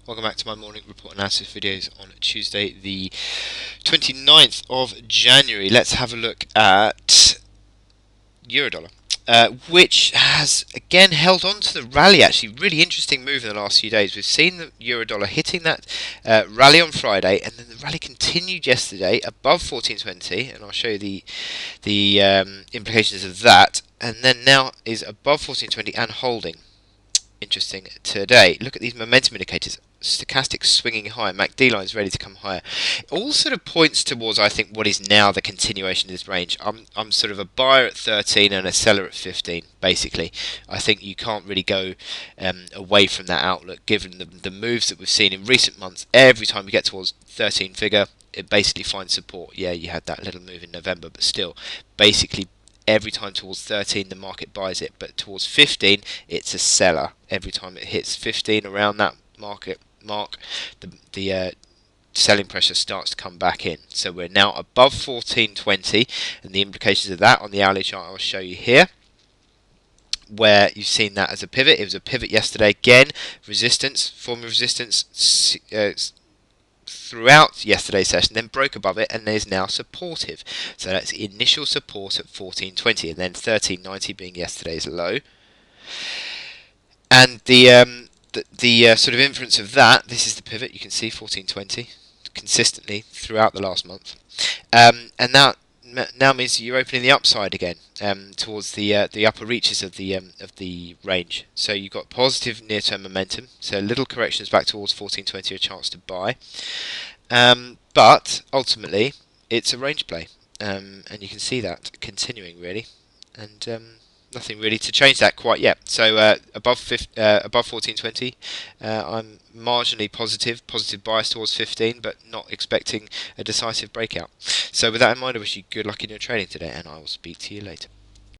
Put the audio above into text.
Welcome back to my morning report analysis videos on Tuesday the 29th of January. Let's have a look at Eurodollar, which has again held on to the rally. Actually, really interesting move in the last few days. We've seen the Eurodollar hitting that rally on Friday, and then the rally continued yesterday above 1420, and I'll show you the implications of that. And then now is above 1420 and holding. Interesting today. Look at these momentum indicators. Stochastic swinging higher. MACD line is ready to come higher. It all sort of points towards, I think, what is now the continuation of this range. I'm sort of a buyer at 13 and a seller at 15. Basically, I think you can't really go away from that outlook, given the moves that we've seen in recent months. Every time we get towards 13 figure, it basically finds support. Yeah, you had that little move in November, but still, basically every time towards 13 the market buys it, but towards 15 it's a seller. Every time it hits 15 around that market mark, the selling pressure starts to come back in. So we're now above 1420, and the implications of that on the hourly chart I'll show you here, where you've seen that as a pivot. It was a pivot yesterday again, resistance, forming resistance throughout yesterday's session, then broke above it and is now supportive. So that's initial support at 1420, and then 1390 being yesterday's low. And the sort of inference of that, this is the pivot. You can see 1420 consistently throughout the last month, and now means that you're opening the upside again towards the upper reaches of the range. So you've got positive near-term momentum. So little corrections back towards 1420, a chance to buy. But ultimately, it's a range play, and you can see that continuing really, and nothing really to change that quite yet. So above 1420, I'm marginally positive bias towards 15, but not expecting a decisive breakout. So with that in mind, I wish you good luck in your trading today, and I will speak to you later.